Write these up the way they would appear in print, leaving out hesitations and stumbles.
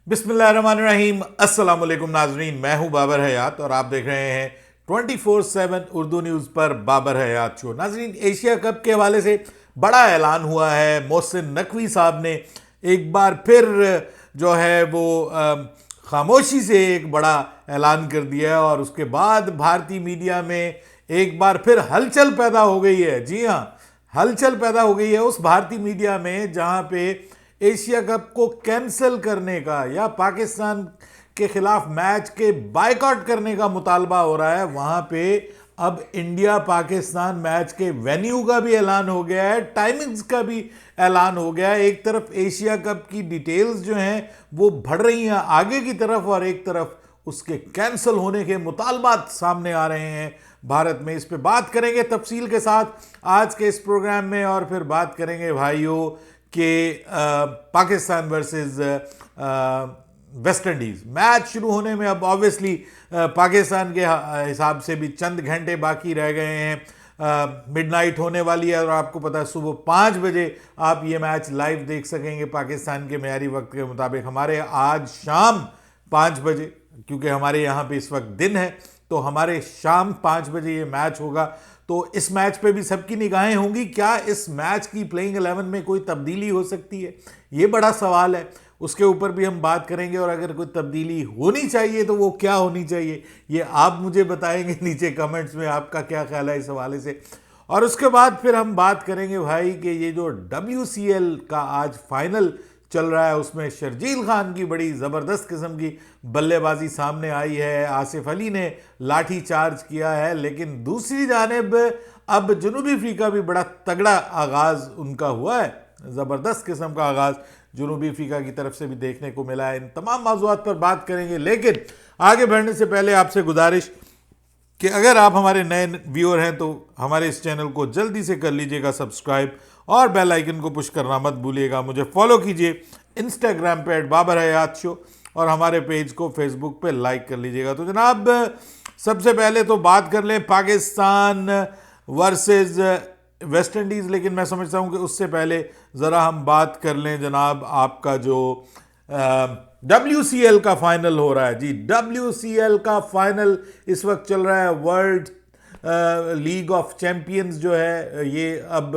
बिस्मिल्लाहिर्रहमानिर्रहीम। अस्सलाम वालेकुम नाजरीन, मैं हूं बाबर हयात और आप देख रहे हैं 24/7 उर्दू न्यूज़ पर बाबर हयात शो। नाजरीन, एशिया कप के हवाले से बड़ा ऐलान हुआ है। मोहसिन नकवी साहब ने एक बार फिर जो है वो खामोशी से एक बड़ा ऐलान कर दिया है और उसके बाद भारतीय मीडिया में एक बार फिर हलचल पैदा हो गई है। जी हाँ, हलचल पैदा हो गई है उस भारतीय मीडिया में जहां पे एशिया कप को कैंसिल करने का या पाकिस्तान के खिलाफ मैच के बायकॉट करने का मुतालबा हो रहा है। वहां पे अब इंडिया पाकिस्तान मैच के वेन्यू का भी ऐलान हो गया है, टाइमिंग्स का भी ऐलान हो गया है। एक तरफ एशिया कप की डिटेल्स जो हैं वो बढ़ रही हैं आगे की तरफ और एक तरफ उसके कैंसिल होने के मुतालबात सामने आ रहे हैं भारत में। इस पे बात करेंगे तफसील के साथ आज के इस प्रोग्राम में और फिर बात करेंगे भाइयों के Pakistan versus West Indies match शुरू होने में अब ऑब्वियसली पाकिस्तान के हिसाब से भी चंद घंटे बाकी रह गए हैं। मिडनाइट होने वाली है और आपको पता है सुबह 5 बजे आप ये मैच लाइव देख सकेंगे पाकिस्तान के मेयारी वक्त के मुताबिक। हमारे आज शाम 5 बजे, क्योंकि हमारे यहाँ पे इस वक्त दिन है, तो हमारे शाम 5 बजे ये मैच होगा। तो इस मैच पे भी सबकी निगाहें होंगी। क्या इस मैच की प्लेइंग 11 में कोई तब्दीली हो सकती है, ये बड़ा सवाल है। उसके ऊपर भी हम बात करेंगे और अगर कोई तब्दीली होनी चाहिए तो वो क्या होनी चाहिए ये आप मुझे बताएंगे नीचे कमेंट्स में, आपका क्या ख्याल है इस हवाले से। और उसके बाद फिर हम बात करेंगे भाई कि ये जो WCL का आज फाइनल चल रहा है उसमें शर्जील खान की बड़ी ज़बरदस्त किस्म की बल्लेबाजी सामने आई है। आसिफ अली ने लाठी चार्ज किया है, लेकिन दूसरी जानिब अब जनूबी अफ्रीका भी बड़ा तगड़ा आगाज़ उनका हुआ है। ज़बरदस्त किस्म का आगाज़ जनूबी अफ्रीका की तरफ से भी देखने को मिला है। इन तमाम मौज़ूआत पर बात करेंगे, लेकिन आगे बढ़ने से पहले आपसे गुजारिश कि अगर आप हमारे नए व्यूअर हैं तो हमारे इस चैनल को जल्दी से कर लीजिएगा सब्सक्राइब और बेल आइकन को पुश करना मत भूलिएगा। मुझे फॉलो कीजिए इंस्टाग्राम पे @बाबर हयात शो और हमारे पेज को फेसबुक पे लाइक कर लीजिएगा। तो जनाब, सबसे पहले तो बात कर लें पाकिस्तान वर्सेस वेस्ट इंडीज़, लेकिन मैं समझता हूं कि उससे पहले ज़रा हम बात कर लें जनाब आपका जो WCL का फाइनल हो रहा है। जी, WCL का फाइनल इस वक्त चल रहा है। वर्ल्ड लीग ऑफ चैंपियंस जो है ये अब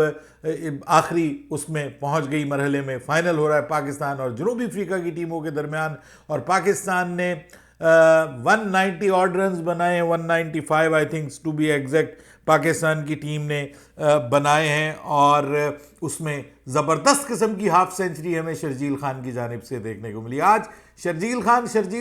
आखिरी उसमें पहुंच गई मरहले में। फाइनल हो रहा है पाकिस्तान और जनूबी अफ्रीका की टीमों के दरमियान और पाकिस्तान ने 190 ऑड रन बनाए, 195 I think to be exact Pakistan की टीम ने बनाए हैं और उसमें ज़बरदस्त किस्म की हाफ सेंचुरी हमें शर्जील खान की जानिब से देखने को मिली। आज शर्जील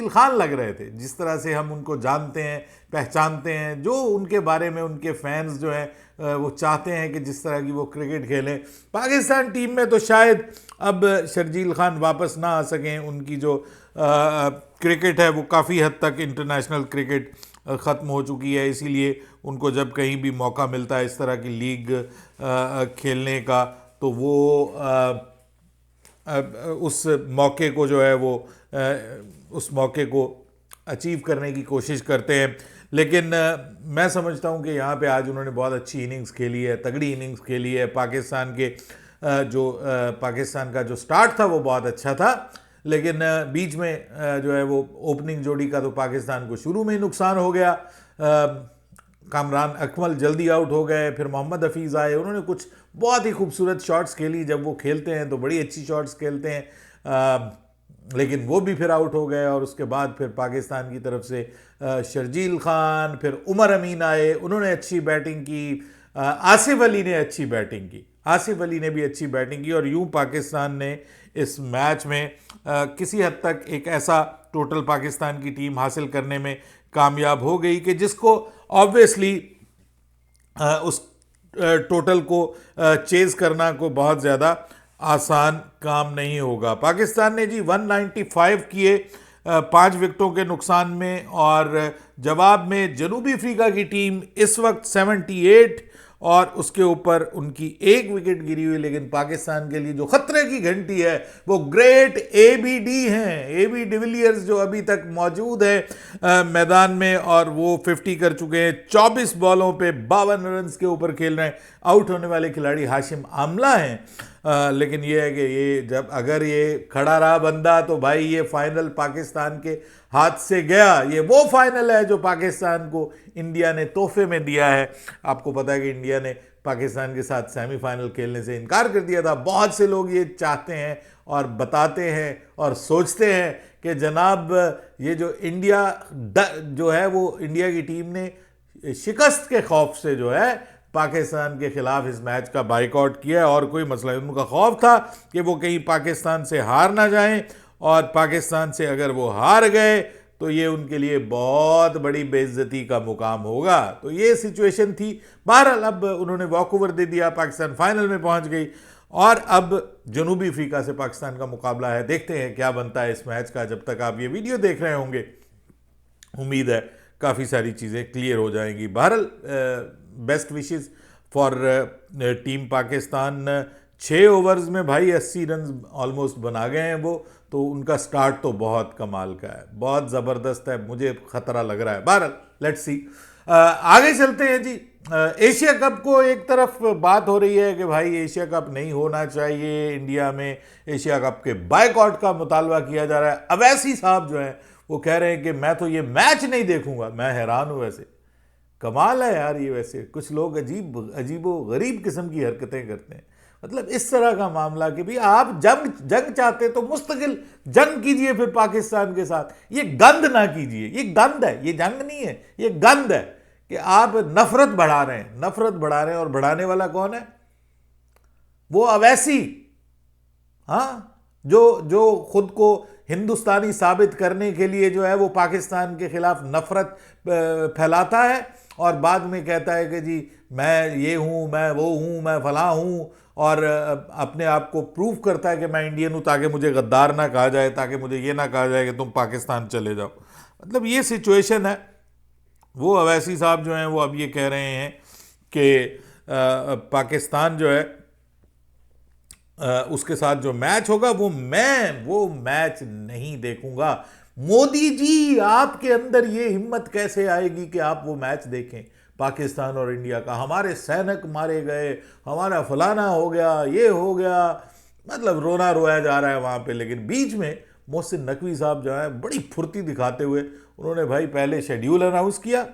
खान लग रहे थे, जिस तरह से हम उनको जानते हैं पहचानते हैं, जो उनके बारे में उनके फैंस जो हैं वो चाहते हैं कि जिस तरह की वो क्रिकेट खेलें पाकिस्तान टीम में। तो शायद अब शर्जील खान वापस ना आ सकें। उनकी जो क्रिकेट है वो काफ़ी हद तक इंटरनेशनल क्रिकेट ख़त्म हो चुकी है, इसीलिए उनको जब कहीं भी मौका मिलता है इस तरह की लीग खेलने का तो वो उस मौके को जो है वो उस मौके को अचीव करने की कोशिश करते हैं। लेकिन मैं समझता हूं कि यहाँ पे आज उन्होंने बहुत अच्छी इनिंग्स खेली है, तगड़ी इनिंग्स खेली है। पाकिस्तान का जो स्टार्ट था वो बहुत अच्छा था, लेकिन बीच में जो है वो ओपनिंग जोड़ी का तो पाकिस्तान को शुरू में ही नुकसान हो गया। कामरान अकमल जल्दी आउट हो गए, फिर मोहम्मद हफीज़ आए, उन्होंने कुछ बहुत ही खूबसूरत शॉट्स खेली। जब वो खेलते हैं तो बड़ी अच्छी शॉट्स खेलते हैं, लेकिन वो भी फिर आउट हो गए। और उसके बाद फिर पाकिस्तान की तरफ से शर्जील खान, फिर उमर अमीन आए, उन्होंने अच्छी बैटिंग की। आसिफ अली ने अच्छी बैटिंग की, आसिफ अली ने भी अच्छी बैटिंग की और यूं पाकिस्तान ने इस मैच में किसी हद तक एक ऐसा टोटल पाकिस्तान की टीम हासिल करने में कामयाब हो गई कि जिसको ऑब्वियसली उस टोटल को चेज़ करना को बहुत ज़्यादा आसान काम नहीं होगा। पाकिस्तान ने जी 195 किए 5 विकेटों के नुकसान में और जवाब में जनूबी अफ्रीका की टीम इस वक्त 78 और उसके ऊपर उनकी 1 विकेट गिरी हुई। लेकिन पाकिस्तान के लिए जो खतरे की घंटी है वो ग्रेट ABD हैं, AB डिविलियर्स, जो अभी तक मौजूद है मैदान में और वो 50 कर चुके हैं। 24 बॉलों पे 52 रन के ऊपर खेल रहे हैं। आउट होने वाले खिलाड़ी हाशिम आमला हैं लेकिन ये है कि ये जब अगर ये खड़ा रहा बंदा तो भाई ये फाइनल पाकिस्तान के हाथ से गया। ये वो फाइनल है जो पाकिस्तान को इंडिया ने तोहफे में दिया है। आपको पता है कि इंडिया ने पाकिस्तान के साथ सेमीफाइनल खेलने से इनकार कर दिया था। बहुत से लोग ये चाहते हैं और बताते हैं और सोचते हैं कि जनाब ये जो इंडिया जो है वो इंडिया की टीम ने शिकस्त के खौफ से जो है पाकिस्तान के खिलाफ इस मैच का बाइकआउट किया और कोई मसला नहीं। उनका खौफ था कि वो कहीं पाकिस्तान से हार ना जाएं और पाकिस्तान से अगर वो हार गए तो ये उनके लिए बहुत बड़ी बेइज्जती का मुकाम होगा। तो ये सिचुएशन थी। बहरहाल अब उन्होंने वॉकओवर दे दिया, पाकिस्तान फाइनल में पहुंच गई और अब जनूबी अफ्रीका से पाकिस्तान का मुकाबला है। देखते हैं क्या बनता है इस मैच का। जब तक आप ये वीडियो देख रहे होंगे उम्मीद है काफ़ी सारी चीज़ें क्लियर हो जाएंगी। बहरहाल best wishes for team Pakistan. 6 overs में भाई 80 रन ऑलमोस्ट बना गए हैं वो, तो उनका स्टार्ट तो बहुत कमाल का है, बहुत ज़बरदस्त है। मुझे ख़तरा लग रहा है। बहरहाल लेट्स सी। आगे चलते हैं जी। एशिया कप को एक तरफ बात हो रही है कि भाई एशिया कप नहीं होना चाहिए इंडिया में, एशिया कप के बायकॉट का मुतालबा किया जा रहा है। अवैसी साहब जो हैं वो कह रहे हैं कि मैं तो ये मैच नहीं देखूंगा। मैं हैरान हूं, वैसे कमाल है यार। ये वैसे कुछ लोग अजीबो गरीब किस्म की हरकतें करते हैं। मतलब इस तरह का मामला कि भाई आप जंग चाहते तो मुस्तकिल जंग कीजिए फिर पाकिस्तान के साथ, ये गंद ना कीजिए। ये गंद है, ये जंग नहीं है, ये गंद है कि आप नफरत बढ़ा रहे हैं, नफरत बढ़ा रहे हैं। और बढ़ाने वाला कौन है? वो अवैसी, हाँ, जो खुद को हिंदुस्तानी साबित करने के लिए जो है वो पाकिस्तान के खिलाफ नफरत फैलाता है और बाद में कहता है कि जी मैं ये हूँ, मैं वो हूँ, मैं फला हूँ, और अपने आप को प्रूव करता है कि मैं इंडियन हूँ ताकि मुझे गद्दार ना कहा जाए, ताकि मुझे ये ना कहा जाए कि तुम पाकिस्तान चले जाओ। मतलब ये सिचुएशन है। वो अवैसी साहब जो हैं वो अब ये कह रहे हैं कि पाकिस्तान जो है उसके साथ जो मैच होगा वो मैच नहीं देखूंगा। मोदी जी, आपके अंदर ये हिम्मत कैसे आएगी कि आप वो मैच देखें पाकिस्तान और इंडिया का? हमारे सैनिक मारे गए, हमारा फलाना हो गया, ये हो गया, मतलब रोना रोया जा रहा है वहाँ पे। लेकिन बीच में मोहसिन नकवी साहब जो है बड़ी फुर्ती दिखाते हुए उन्होंने भाई पहले शेड्यूल अनाउंस किया,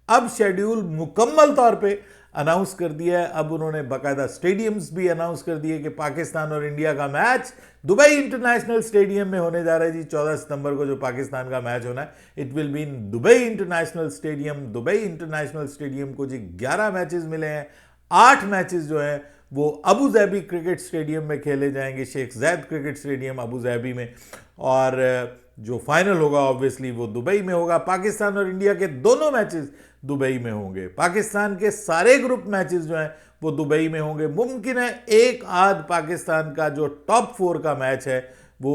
अब शेड्यूल मुकम्मल तौर पे अनाउंस कर दिया है। अब उन्होंने बाकायदा स्टेडियम्स भी अनाउंस कर दिए कि पाकिस्तान और इंडिया का मैच दुबई इंटरनेशनल स्टेडियम में होने जा रहा है जी। 14 सितंबर को जो पाकिस्तान का मैच होना है, it will be in Dubai international stadium. Dubai international stadium को जी 11 मैचेस मिले हैं। 8 मैचेस जो हैं वो अबू धाबी क्रिकेट स्टेडियम में खेले जाएंगे, Sheikh Zayed cricket stadium Abu Dhabi में। और जो फाइनल होगा ऑब्वियसली वो दुबई में होगा। पाकिस्तान और इंडिया के दोनों मैचेस दुबई में होंगे। पाकिस्तान के सारे ग्रुप मैचेस जो हैं वो दुबई में होंगे। मुमकिन है एक आध पाकिस्तान का जो टॉप 4 का मैच है वो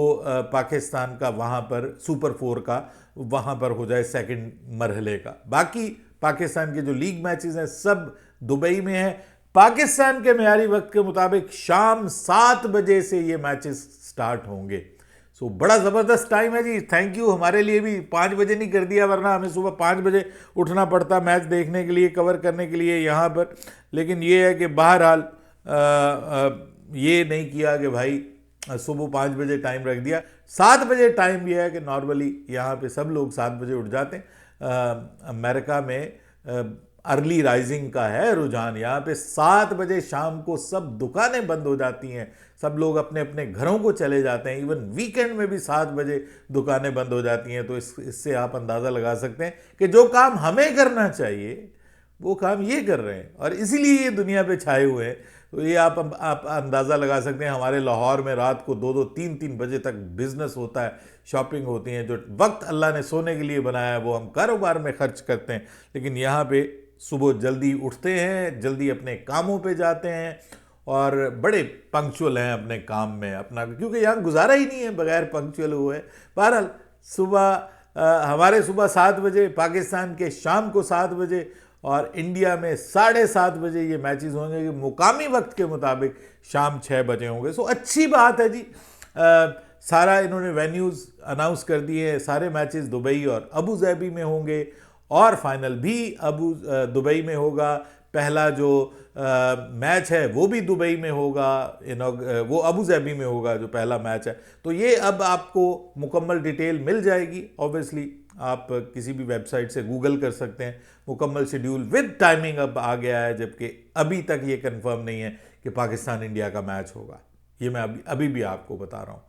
पाकिस्तान का वहाँ पर सुपर 4 का वहाँ पर हो जाए सेकंड मरहले का। बाकी पाकिस्तान के जो लीग मैचेस हैं सब दुबई में हैं। पाकिस्तान के मेयारी वक्त के मुताबिक शाम 7 बजे से ये मैचेस स्टार्ट होंगे। सो बड़ा ज़बरदस्त टाइम है जी। Thank you. हमारे लिए भी 5 बजे नहीं कर दिया, वरना हमें सुबह 5 बजे उठना पड़ता मैच देखने के लिए, कवर करने के लिए यहाँ पर। लेकिन ये है कि बहरहाल ये नहीं किया कि भाई सुबह 5 बजे टाइम रख दिया। 7 बजे टाइम ये है कि नॉर्मली यहाँ पे सब लोग 7 बजे उठ जाते हैं। अमेरिका में अर्ली राइजिंग का है रुझान। यहाँ पे 7 बजे शाम को सब दुकानें बंद हो जाती हैं, सब लोग अपने अपने घरों को चले जाते हैं। इवन वीकेंड में भी 7 बजे दुकानें बंद हो जाती हैं। तो इससे आप अंदाज़ा लगा सकते हैं कि जो काम हमें करना चाहिए वो काम ये कर रहे हैं और इसीलिए ये दुनिया पे छाए हुए हैं। तो ये आप अंदाज़ा लगा सकते हैं। हमारे लाहौर में रात को 2-2 3-3 बजे तक बिजनेस होता है, शॉपिंग होती है। जो वक्त अल्लाह ने सोने के लिए बनाया है वो हम कारोबार में खर्च करते हैं। लेकिन यहाँ पे सुबह जल्दी उठते हैं, जल्दी अपने कामों पे जाते हैं और बड़े पंक्चुअल हैं अपने काम में अपना, क्योंकि यहाँ गुजारा ही नहीं है बगैर पंक्चुअल हुए। बहरहाल हमारे सुबह 7 बजे, पाकिस्तान के शाम को 7 बजे और इंडिया में 7:30 बजे ये मैचेस होंगे कि मुकामी वक्त के मुताबिक शाम 6 बजे होंगे। सो अच्छी बात है जी। सारा इन्होंने वेन्यूज़ अनाउंस कर दिए हैं। सारे मैचेस दुबई और अबू धाबी में होंगे और फाइनल भी दुबई में होगा। पहला जो मैच है वो भी दुबई में होगा, वो अबू धाबी में होगा जो पहला मैच है। तो ये अब आपको मुकम्मल डिटेल मिल जाएगी। ऑब्वियसली आप किसी भी वेबसाइट से गूगल कर सकते हैं, मुकम्मल शेड्यूल विद टाइमिंग अब आ गया है, जबकि अभी तक ये कंफर्म नहीं है कि पाकिस्तान इंडिया का मैच होगा। ये मैं अभी भी आपको बता रहा हूँ।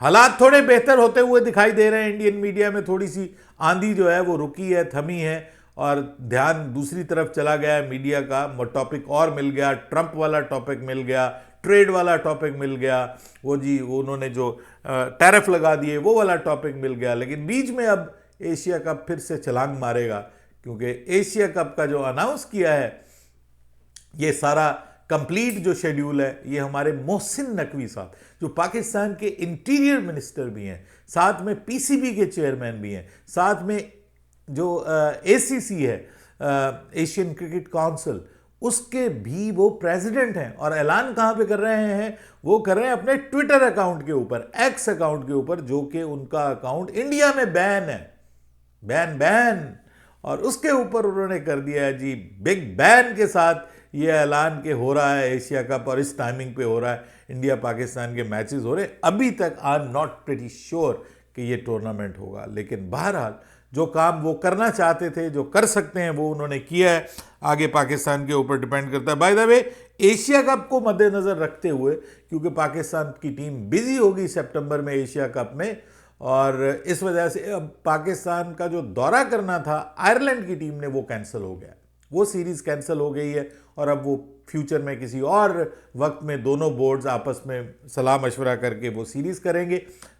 हालात थोड़े बेहतर होते हुए दिखाई दे रहे हैं। इंडियन मीडिया में थोड़ी सी आंधी जो है वो रुकी है, थमी है, और ध्यान दूसरी तरफ चला गया है मीडिया का। टॉपिक और मिल गया, ट्रंप वाला टॉपिक मिल गया, ट्रेड वाला टॉपिक मिल गया, वो उन्होंने जो टैरिफ लगा दिए वो वाला टॉपिक मिल गया। लेकिन बीच में अब एशिया कप फिर से छलांग मारेगा, क्योंकि एशिया कप का जो अनाउंस किया है, ये सारा कंप्लीट जो शेड्यूल है, ये हमारे मोहसिन नकवी साहब जो पाकिस्तान के इंटीरियर मिनिस्टर भी हैं, साथ में पीसीबी के चेयरमैन भी हैं, साथ में जो एसीसी है, एशियन क्रिकेट काउंसिल, उसके भी वो प्रेसिडेंट हैं। और ऐलान कहाँ पे कर रहे हैं? वो कर रहे हैं अपने ट्विटर अकाउंट के ऊपर, एक्स अकाउंट के ऊपर, जो कि उनका अकाउंट इंडिया में बैन है, बैन। और उसके ऊपर उन्होंने कर दिया है जी, बिग बैन के साथ ये ऐलान के हो रहा है एशिया कप, और इस टाइमिंग पे हो रहा है। इंडिया पाकिस्तान के मैचेस हो रहे हैं। अभी तक I am not pretty sure कि ये टूर्नामेंट होगा, लेकिन बहरहाल जो काम वो करना चाहते थे, जो कर सकते हैं, वो उन्होंने किया है। आगे पाकिस्तान के ऊपर डिपेंड करता है। By the way, Asia cup को मद्देनज़र रखते हुए, क्योंकि पाकिस्तान की टीम बिजी होगी सितंबर में एशिया कप में, और इस वजह से अब पाकिस्तान का जो दौरा करना था आयरलैंड की टीम ने, वो कैंसिल हो गया। वो सीरीज़ कैंसिल हो गई है, और अब वो फ्यूचर में किसी और वक्त में दोनों बोर्ड्स आपस में सलाह मशवरा करके वो सीरीज़ करेंगे।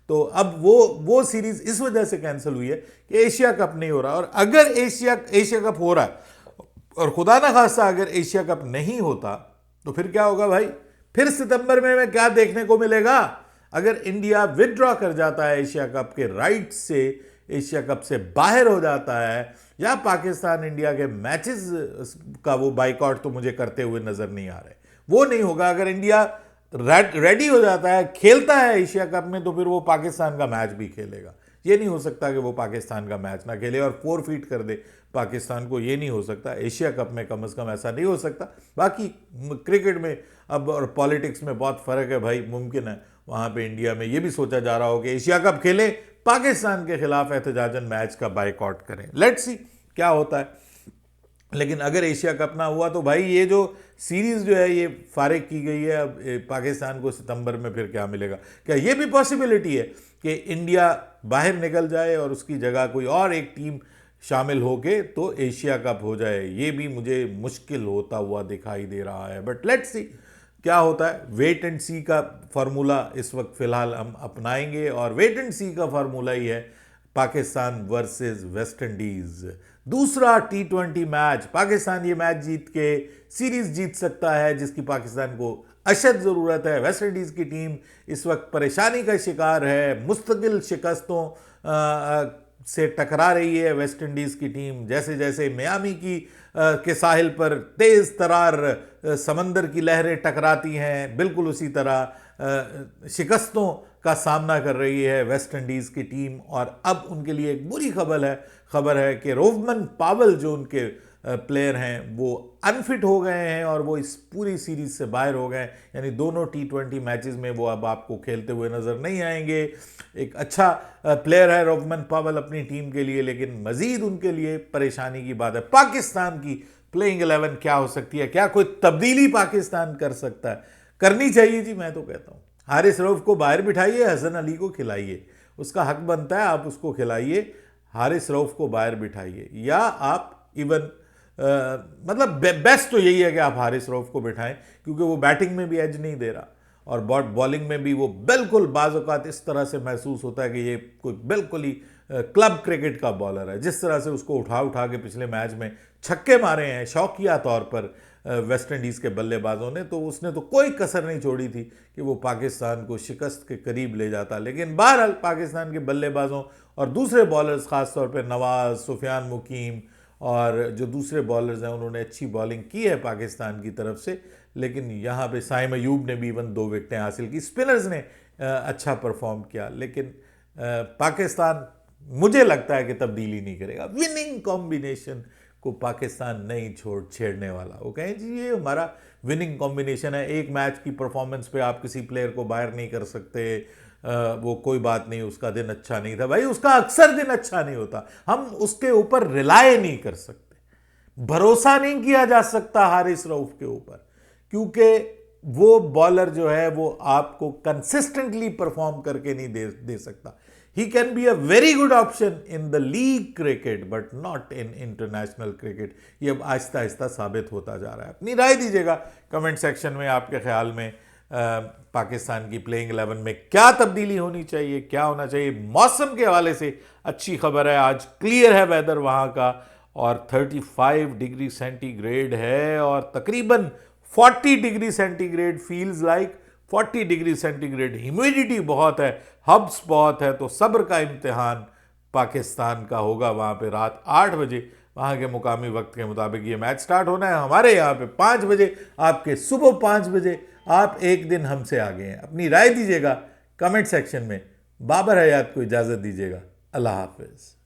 तो अब वो सीरीज़ इस वजह से कैंसिल हुई है कि एशिया कप नहीं हो रहा। और अगर एशिया कप हो रहा है, और खुदा ना खास्ता अगर एशिया कप नहीं होता, तो फिर क्या होगा भाई? फिर सितंबर में क्या देखने को मिलेगा? अगर इंडिया विदड्रॉ कर जाता है एशिया कप के राइट से, एशिया कप से बाहर हो जाता है, या पाकिस्तान इंडिया के मैचेस का वो बाइकआउट तो मुझे करते हुए नजर नहीं आ रहे, वो नहीं होगा। अगर इंडिया रेडी हो जाता है, खेलता है एशिया कप में, तो फिर वो पाकिस्तान का मैच भी खेलेगा। ये नहीं हो सकता कि वो पाकिस्तान का मैच ना खेले और फोरफीट कर दे पाकिस्तान को। ये नहीं हो सकता, एशिया कप में कम से कम ऐसा नहीं हो सकता। बाकी क्रिकेट में अब और पॉलिटिक्स में बहुत फ़र्क है भाई। मुमकिन है वहाँ पे इंडिया में ये भी सोचा जा रहा हो कि एशिया कप खेले, पाकिस्तान के खिलाफ एहतजाजन मैच का बाइकआउट करें। लेट्स सी क्या होता है। लेकिन अगर एशिया कप ना हुआ, तो भाई ये जो सीरीज़ जो है ये फारिग की गई है। अब पाकिस्तान को सितंबर में फिर क्या मिलेगा? क्या ये भी पॉसिबिलिटी है कि इंडिया बाहर निकल जाए और उसकी जगह कोई और एक टीम शामिल होके तो एशिया कप हो जाए? ये भी मुझे मुश्किल होता हुआ दिखाई दे रहा है। बट लेट्स सी क्या होता है। वेट एंड सी का फार्मूला इस वक्त फ़िलहाल हम अपनाएंगे, और वेट एंड सी का फार्मूला ही है पाकिस्तान वर्सेस वेस्ट इंडीज़। दूसरा T20 मैच, पाकिस्तान ये मैच जीत के सीरीज़ जीत सकता है, जिसकी पाकिस्तान को अशद ज़रूरत है। वेस्ट इंडीज़ की टीम इस वक्त परेशानी का शिकार है, मुस्तकिल शिकस्तों से टकरा रही है वेस्ट इंडीज़ की टीम। जैसे जैसे मियामी के साहिल पर तेज़ तरार समंदर की लहरें टकराती हैं, बिल्कुल उसी तरह शिकस्तों का सामना कर रही है वेस्ट इंडीज़ की टीम। और अब उनके लिए एक बुरी खबर है कि रोवमन पावल जो उनके प्लेयर हैं वो अनफिट हो गए हैं, और वो इस पूरी सीरीज़ से बाहर हो गए। यानी दोनों T20 मैचेस में वो अब आपको खेलते हुए नज़र नहीं आएंगे। एक अच्छा प्लेयर है रोवमन पावल अपनी टीम के लिए, लेकिन मज़ीद उनके लिए परेशानी की बात है। पाकिस्तान की प्लेइंग 11 क्या हो सकती है? क्या कोई तब्दीली पाकिस्तान कर सकता है? करनी चाहिए जी, मैं तो कहता हूँ। हारिस रऊफ को बाहर बिठाइए, हसन अली को खिलाइए, उसका हक बनता है, आप उसको खिलाइए। हारिस रऊफ को बाहर बिठाइए, या आप इवन मतलब बेस्ट तो यही है कि आप हारिस रऊफ को बिठाएं, क्योंकि वो बैटिंग में भी एज नहीं दे रहा, और बॉलिंग में भी वो बिल्कुल बाज़ औक़ात इस तरह से महसूस होता है कि ये कोई बिल्कुल ही क्लब क्रिकेट का बॉलर है। जिस तरह से उसको उठा के पिछले मैच में छक्के मारे हैं शौकिया तौर पर वेस्ट इंडीज़ के बल्लेबाजों ने, तो उसने तो कोई कसर नहीं छोड़ी थी कि वो पाकिस्तान को शिकस्त के करीब ले जाता। लेकिन बहरहाल पाकिस्तान के बल्लेबाजों और दूसरे बॉलर्स, ख़ास तौर पे नवाज़, सुफियान मुकीम और जो दूसरे बॉलर्स हैं, उन्होंने अच्छी बॉलिंग की है पाकिस्तान की तरफ से। लेकिन यहाँ पे साइम अयूब ने भी इवन 2 विकेटें हासिल की, स्पिनर्स ने अच्छा परफॉर्म किया। लेकिन पाकिस्तान मुझे लगता है कि तब्दीली नहीं करेगा। विनिंग कॉम्बिनेशन को पाकिस्तान नहीं छेड़ने वाला। वो कहें जी ये हमारा विनिंग कॉम्बिनेशन है, एक मैच की परफॉर्मेंस पे आप किसी प्लेयर को बाहर नहीं कर सकते, वो कोई बात नहीं, उसका दिन अच्छा नहीं था। भाई उसका अक्सर दिन अच्छा नहीं होता, हम उसके ऊपर रिलाय नहीं कर सकते, भरोसा नहीं किया जा सकता हारिस रऊफ के ऊपर, क्योंकि वो बॉलर जो है वो आपको कंसिस्टेंटली परफॉर्म करके नहीं दे सकता। He can be a very good option in the league cricket but not in international cricket. ये अब आहिस्ता आहिस्ता साबित होता जा रहा है। अपनी राय दीजिएगा कमेंट सेक्शन में, आपके ख्याल में पाकिस्तान की प्लेइंग 11 में क्या तब्दीली होनी चाहिए, क्या होना चाहिए। मौसम के हवाले से अच्छी खबर है, आज क्लियर है वेदर वहाँ का, और 35 डिग्री सेंटीग्रेड है, और तकरीबन 40 degree centigrade feels like 40 degree centigrade. Humidity बहुत है, हब्स बहुत है, तो सब्र का इम्तिहान पाकिस्तान का होगा। वहाँ पे रात 8 बजे वहाँ के मुकामी वक्त के मुताबिक ये मैच स्टार्ट होना है। हमारे यहाँ पे 5 बजे, आपके सुबह 5 बजे। आप एक दिन हमसे आगे हैं। अपनी राय दीजिएगा कमेंट सेक्शन में। बाबर हयात को इजाज़त दीजिएगा। अल्लाह हाफिज़।